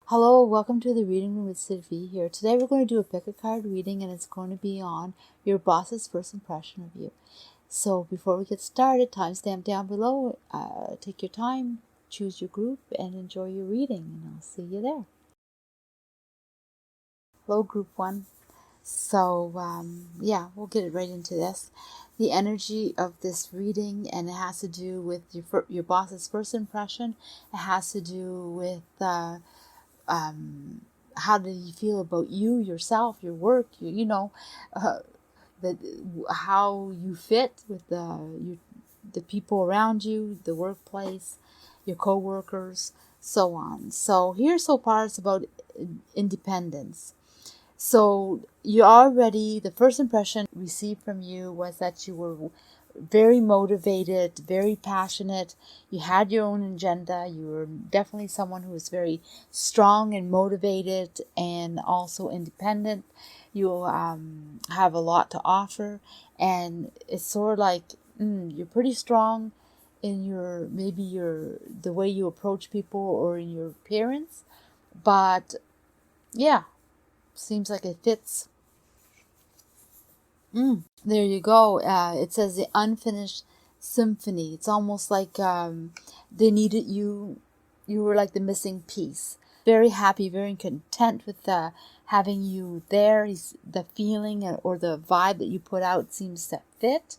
Hello, welcome to the reading room with Sylvie here. Today we're going to do a pick a card reading and it's going to be on your boss's first impression of you. So before we get started, timestamp down below. Take your time, choose your group, and enjoy your reading. And I'll see you there. Hello, group 1. So we'll get right into this. The energy of this reading, and it has to do with your boss's first impression. It has to do with how do you feel about you, yourself, your work, how you fit with the people around you, the workplace, your co-workers, so on. So here so far it's about independence. So the first impression received from you was that you were very motivated, very passionate. You had your own agenda. You were definitely someone who was very strong and motivated and also independent. You have a lot to offer, and it's sort of like you're pretty strong in the way you approach people or in your appearance, but yeah, seems like it fits. There you go. It says the unfinished symphony. It's almost like they needed you. You were like the missing piece. Very happy, very content with having you there. The feeling or the vibe that you put out seems to fit.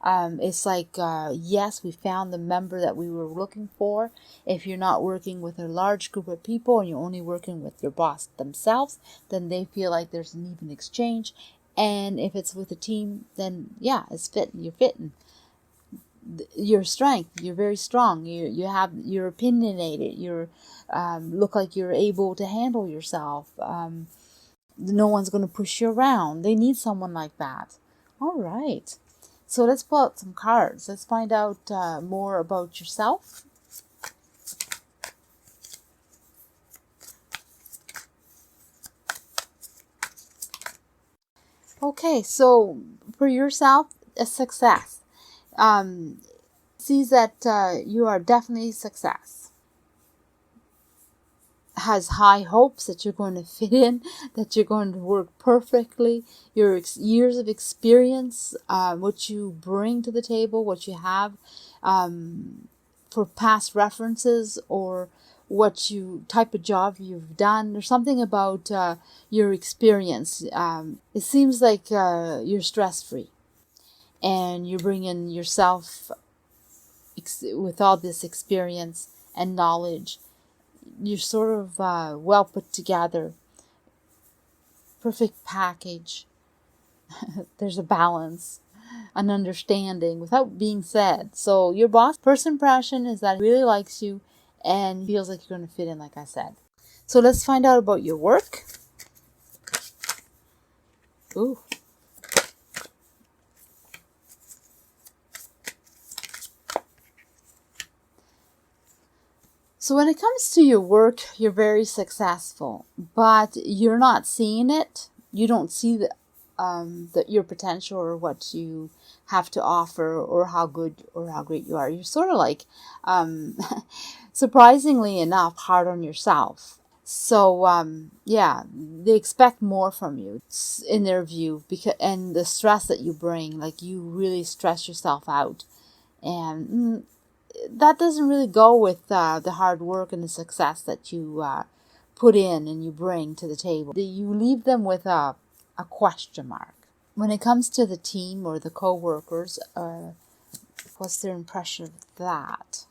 It's like, yes, we found the member that we were looking for. If you're not working with a large group of people and you're only working with your boss themselves, then they feel like there's an even exchange. And if it's with a team, then yeah, it's fitting. You're fitting. Your strength. You're very strong. You're opinionated. You're look like you're able to handle yourself. No one's going to push you around. They need someone like that. All right. So let's pull out some cards. Let's find out more about yourself. Okay, so for yourself, a success. Sees that you are definitely a success. Has high hopes that you're going to fit in, that you're going to work perfectly. Your years of experience, what you bring to the table, what you have for past references, or type of job you've done, or something about your experience. It seems like you're stress-free, and you bring in yourself with all this experience and knowledge. You're sort of well put together, perfect package. There's a balance, an understanding without being said. So your boss first impression is that he really likes you and feels like you're going to fit in, like I said. So let's find out about your work. Ooh. So when it comes to your work, you're very successful, but you're not seeing it. You don't see your potential or what you have to offer or how good or how great you are. You're sort of like, surprisingly enough, hard on yourself. So they expect more from you in their view, and the stress that you bring, like you really stress yourself out, and that doesn't really go with the hard work and the success that you put in and you bring to the table. You leave them with a question mark. When it comes to the team or the co-workers, what's their impression of that?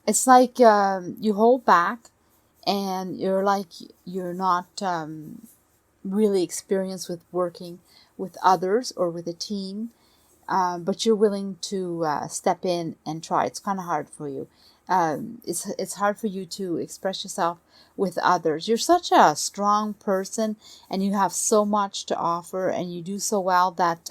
It's like you hold back, and you're not really experienced with working with others or with a team, but you're willing to step in and try. It's kind of hard for you. It's hard for you to express yourself with others. You're such a strong person, and you have so much to offer, and you do so well that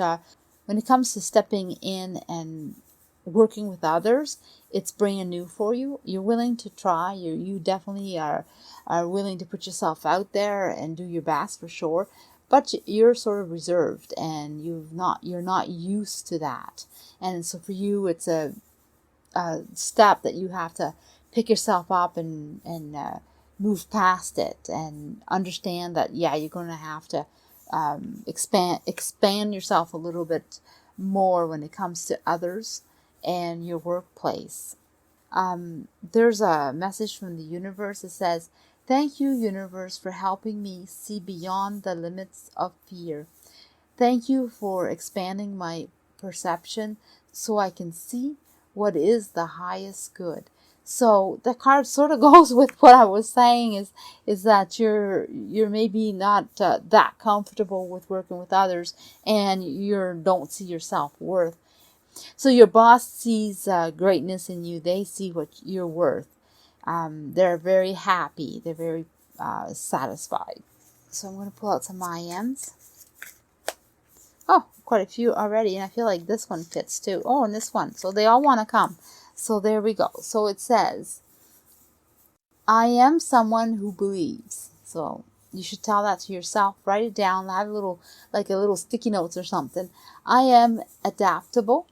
when it comes to stepping in and working with others, it's brand new for you. You're willing to try. You definitely are willing to put yourself out there and do your best for sure. but you're sort of reserved, and you're not used to that. And so for you, it's a step that you have to pick yourself up and move past it, and understand that, yeah, you're going to have to expand yourself a little bit more when it comes to others and your workplace. There's a message from the universe that says, "Thank you, universe, for helping me see beyond the limits of fear. Thank you for expanding my perception so I can see what is the highest good." So the card sort of goes with what I was saying, is that you're maybe not that comfortable with working with others, and you don't see your self-worth. So your boss sees greatness in you. They see what you're worth. They're very happy. They're very satisfied. So I'm going to pull out some IMs. Oh, quite a few already, and I feel like this one fits too. Oh, and this one. So they all want to come. So there we go. So it says, "I am someone who believes." So you should tell that to yourself. Write it down. Have a little sticky notes or something. "I am adaptable.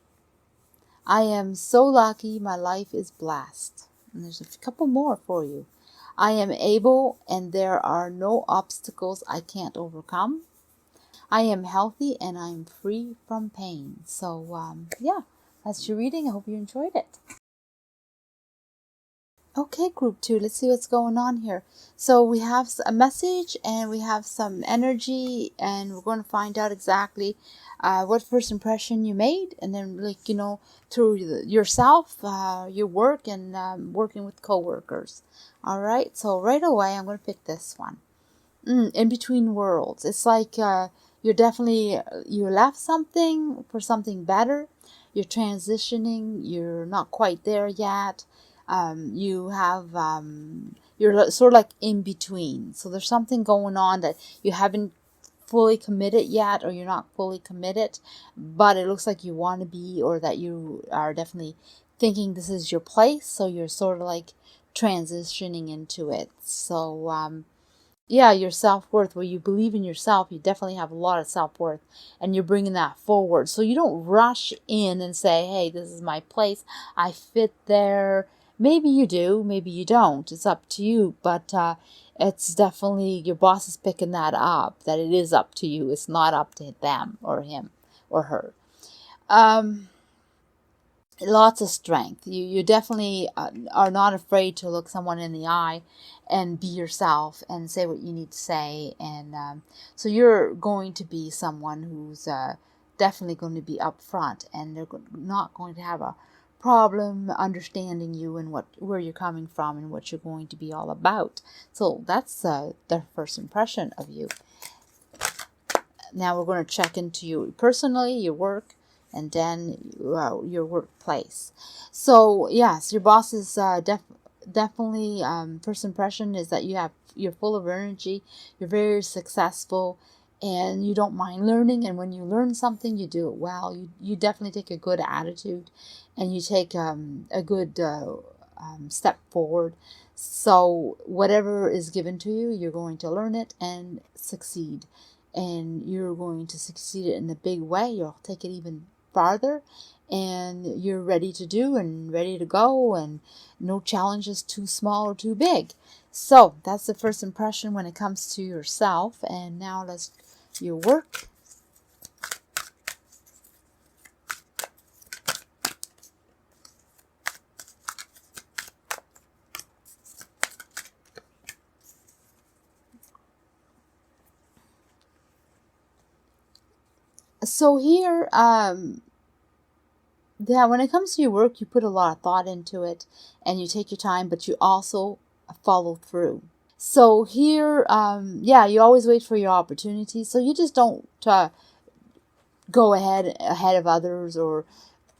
I am so lucky. My life is blessed." And there's a couple more for you. "I am able, and there are no obstacles I can't overcome. I am healthy, and I am free from pain." So, yeah, that's your reading. I hope you enjoyed it. Okay, group 2, let's see what's going on here. So we have a message, and we have some energy, and we're going to find out exactly what first impression you made, and then, through yourself, your work, and working with coworkers. All right, so right away, I'm going to pick this one. In between worlds. It's like you're definitely, you left something for something better. You're transitioning. You're not quite there yet. You're sort of like in between. So there's something going on that you haven't fully committed yet, or you're not fully committed, but it looks like you want to be, or that you are definitely thinking this is your place. So you're sort of like transitioning into it. So, yeah, your self-worth, where you believe in yourself, you definitely have a lot of self-worth, and you're bringing that forward. So you don't rush in and say, hey, this is my place, I fit there. Maybe you do, maybe you don't. It's up to you, but it's definitely, your boss is picking that up, that it is up to you. It's not up to them or him or her. Lots of strength. You definitely are not afraid to look someone in the eye and be yourself and say what you need to say. And so you're going to be someone who's definitely going to be upfront, and they're not going to have a problem understanding you and where you're coming from and what you're going to be all about. So that's their first impression of you. Now we're going to check into you personally, your work, and then your workplace. So yes, your boss is definitely, first impression is that you're full of energy, you're very successful, and you don't mind learning. And when you learn something, you do it well. You definitely take a good attitude, and you take a good step forward. So whatever is given to you, you're going to learn it and succeed. And you're going to succeed in a big way. You'll take it even farther, and you're ready to do and ready to go, and no challenge is too small or too big. So that's the first impression when it comes to yourself. And now let's your work. So here, when it comes to your work, you put a lot of thought into it, and you take your time, but you also follow through. So here, you always wait for your opportunity. So you just don't go ahead of others, or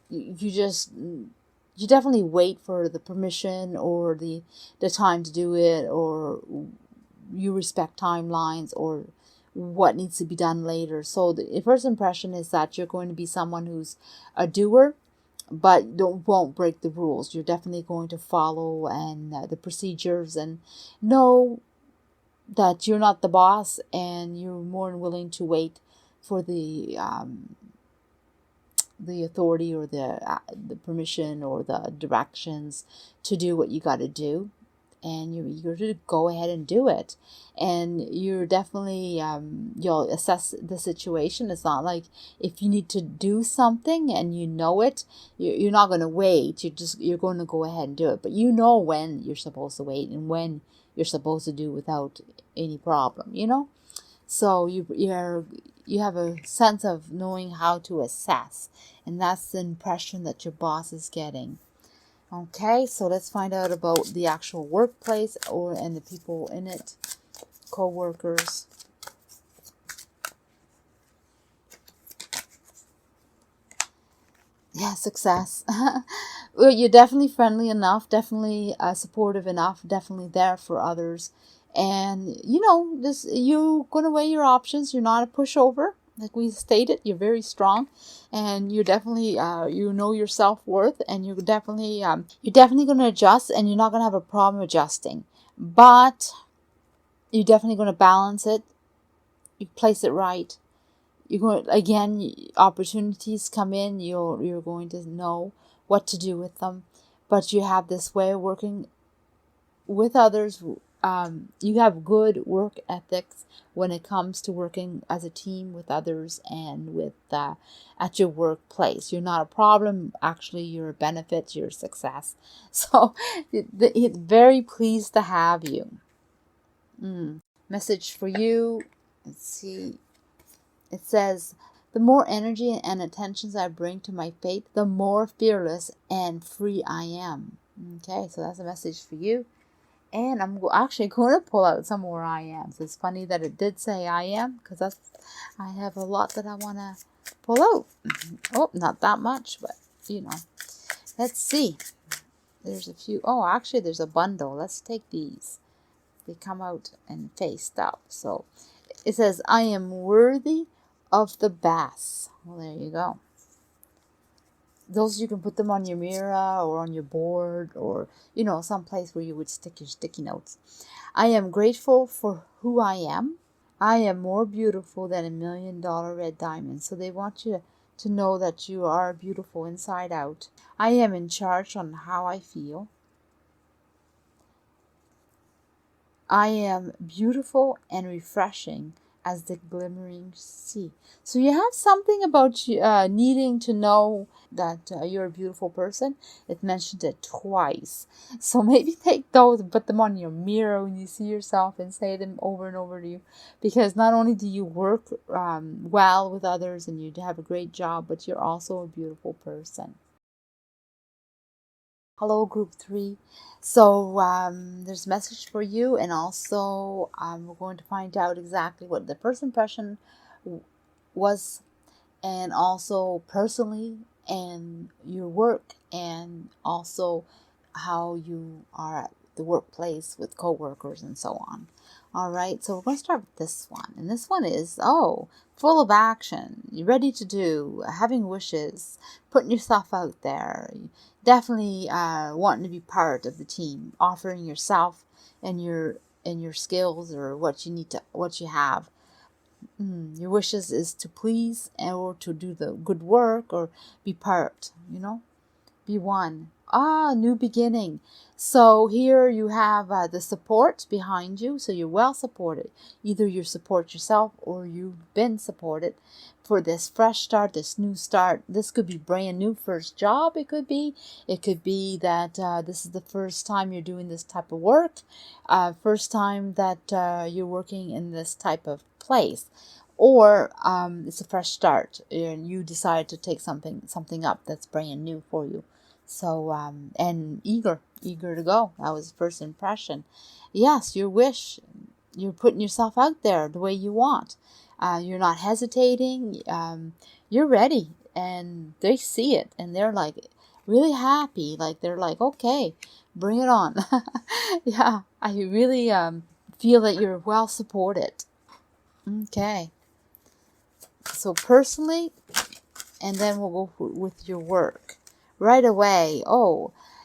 you definitely wait for the permission or the time to do it, or you respect timelines or what needs to be done later. So the first impression is that you're going to be someone who's a doer, but won't break the rules. You're definitely going to follow and the procedures, and know that you're not the boss and you're more than willing to wait for the authority or the permission or the directions to do what you got to do, and you're eager to go ahead and do it. And you're definitely you'll assess the situation. It's not like if you need to do something and you know it, you're not going to wait. You're going to go ahead and do it. But you know when you're supposed to wait and when you're supposed to do without any problem, you know. So you have a sense of knowing how to assess, and that's the impression that your boss is getting. Okay, so let's find out about the actual workplace and the people in it, co-workers. Yeah, success. Well, you're definitely friendly enough, definitely supportive enough, definitely there for others. And, you're going to weigh your options. You're not a pushover. Like we stated, you're very strong, and you're definitely, you know your self-worth, and you're definitely going to adjust, and you're not going to have a problem adjusting. But you're definitely going to balance it. You place it right. You're going again, opportunities come in, you're going to know what to do with them. But you have this way of working with others. You have good work ethics when it comes to working as a team with others and with at your workplace. You're not a problem. Actually, you're a benefit. You're a success. So it's very pleased to have you. Message for you. Let's see. It says, the more energy and attentions I bring to my fate, the more fearless and free I am. Okay, so that's a message for you. And I'm actually going to pull out some more I am. So it's funny that it did say I am, because I have a lot that I want to pull out. Oh, not that much, but let's see. There's a few. Oh, actually, there's a bundle. Let's take these. They come out and faced up. So it says, I am worthy of the best. Well, there you go. Those, you can put them on your mirror or on your board, or some place where you would stick your sticky notes. I am grateful for who I am. I am more beautiful than $1 million red diamond. So they want you to know that you are beautiful inside out. I am in charge on how I feel. I am beautiful and refreshing as the glimmering sea. So you have something about needing to know that you're a beautiful person. It mentioned it twice. So maybe take those and put them on your mirror when you see yourself and say them over and over to you. Because not only do you work well with others and you have a great job, but you're also a beautiful person. Hello, group 3. So there's a message for you, and also we're going to find out exactly what the first impression was, and also personally, and your work, and also how you are at the workplace with coworkers and so on. All right, so we're going to start with this one, and this one is full of action. You're ready to do, having wishes, putting yourself out there. Definitely wanting to be part of the team, offering yourself and your skills or what you have. Your wishes is to please or to do the good work or be part. Be one. New beginning. So here you have the support behind you. So you're well supported. Either you support yourself or you've been supported for this fresh start, this new start. This could be brand new first job. It could be that this is the first time you're doing this type of work. First time that you're working in this type of place. Or it's a fresh start and you decide to take something up that's brand new for you. So, and eager to go. That was the first impression. Yes, your wish, you're putting yourself out there the way you want. You're not hesitating. You're ready, and they see it, and they're like really happy. Like they're like, okay, bring it on. Yeah, I really feel that you're well supported. Okay. So personally, and then we'll go with your work. Right away,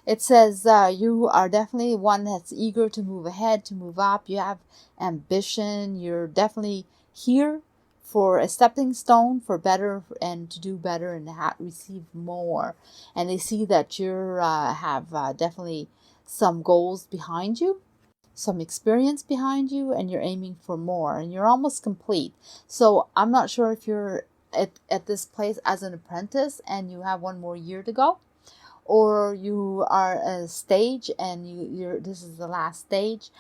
It says you are definitely one that's eager to move ahead, to move up. You have ambition. You're definitely here for a stepping stone for better and to do better and receive more. And they see that you have definitely some goals behind you, some experience behind you, and you're aiming for more, and you're almost complete. So I'm not sure if you're at this place as an apprentice and you have one more year to go, or you are at a stage and you're this is the last stage,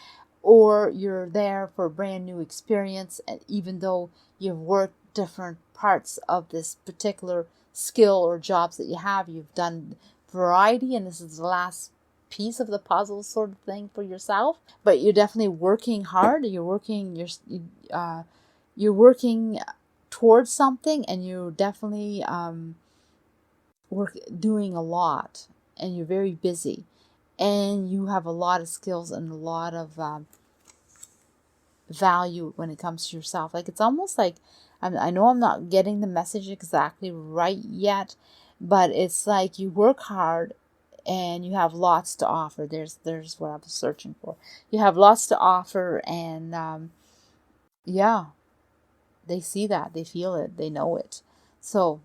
or you're there for a brand new experience, and even though you've worked different parts of this particular skill or jobs that you have, you've done variety, and this is the last piece of the puzzle sort of thing for yourself. But you're definitely working hard. You're working towards something, and you're definitely doing a lot, and you're very busy, and you have a lot of skills and a lot of value when it comes to yourself. Like, it's almost like, I know I'm not getting the message exactly right yet, but it's like you work hard and you have lots to offer. There's what I was searching for. You have lots to offer, and yeah, they see that, they feel it, they know it. So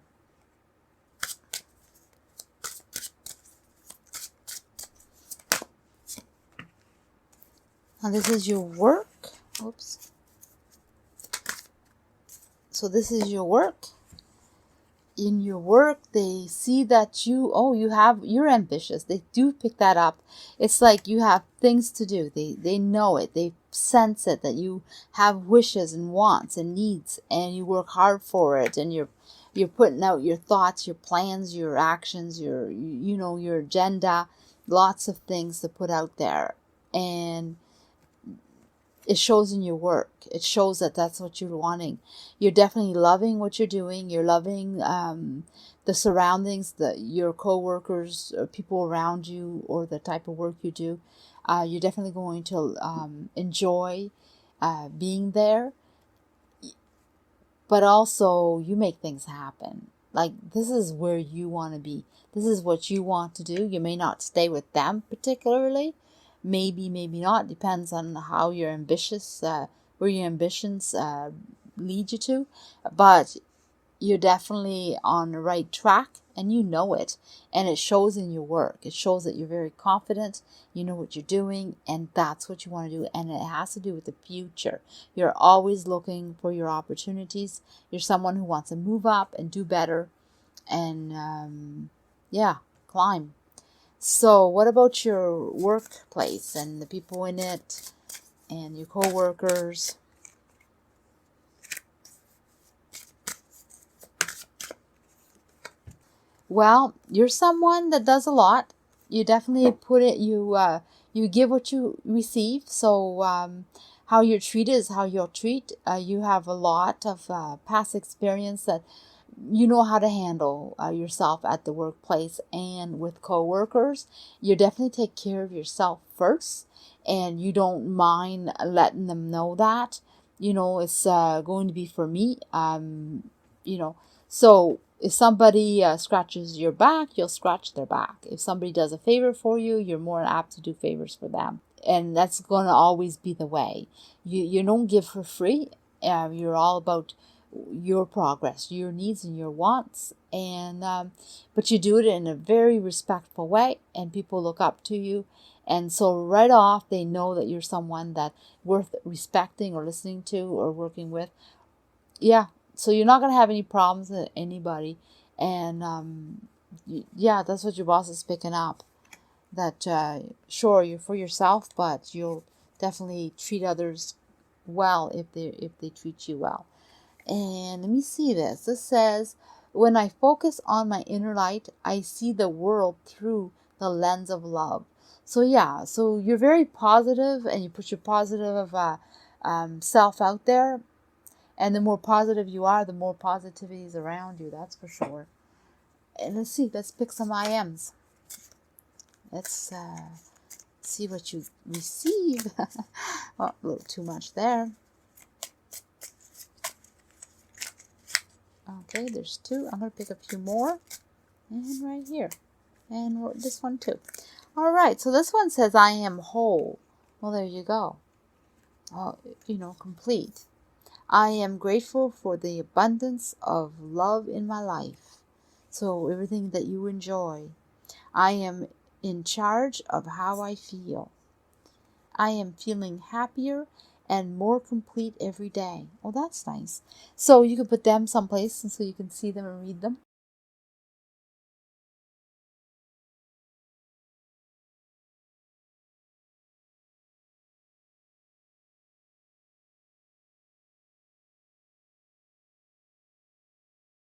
now this is your work. Oops. So this is your work. In your work, they see that you're ambitious. They do pick that up. It's like you have things to do. They know it. They sense it, that you have wishes and wants and needs, and you work hard for it, and you're putting out your thoughts, your plans, your actions, your agenda, lots of things to put out there. And it shows in your work. It shows that that's what you're wanting. You're definitely loving what you're doing. You're loving the surroundings, your co-workers, or people around you, or the type of work you do. You're definitely going to enjoy being there. But also, you make things happen. Like, this is where you want to be. This is what you want to do. You may not stay with them particularly. Maybe not. Depends on how your ambitious, where your ambitions lead you to. But you're definitely on the right track, and you know it. And it shows in your work. It shows that you're very confident. You know what you're doing, and that's what you want to do. And it has to do with the future. You're always looking for your opportunities. You're someone who wants to move up and do better, and climb. So what about your workplace and the people in it and your co-workers? Well, you're someone that does a lot. You definitely you give what you receive. So how you're treated is how you'll treat. You have a lot of past experience that you know how to handle yourself at the workplace and with coworkers. You definitely take care of yourself first, and you don't mind letting them know that. It's going to be for me. So if somebody scratches your back, you'll scratch their back. If somebody does a favor for you, you're more apt to do favors for them. And that's going to always be the way. You don't give for free. You're all about your progress, your needs and your wants. But you do it in a very respectful way, and people look up to you. And so right off, they know that you're someone that worth respecting or listening to or working with. Yeah. So you're not going to have any problems with anybody. And that's what your boss is picking up. That sure, you're for yourself, but you'll definitely treat others well if they treat you well. And let me see this. This says, when I focus on my inner light, I see the world through the lens of love. So yeah, so you're very positive, and you put your positive self out there. And the more positive you are, the more positivity is around you. That's for sure. And let's pick some IMs. Let's see what you receive. Oh, a little too much there. Okay, there's 2. I'm going to pick a few more. And right here. And this one too. All right, so this one says, I am whole. Well, there you go. Oh, complete. I am grateful for the abundance of love in my life. So everything that you enjoy. I am in charge of how I feel. I am feeling happier and more complete every day. Oh, that's nice. So you can put them someplace and so you can see them and read them.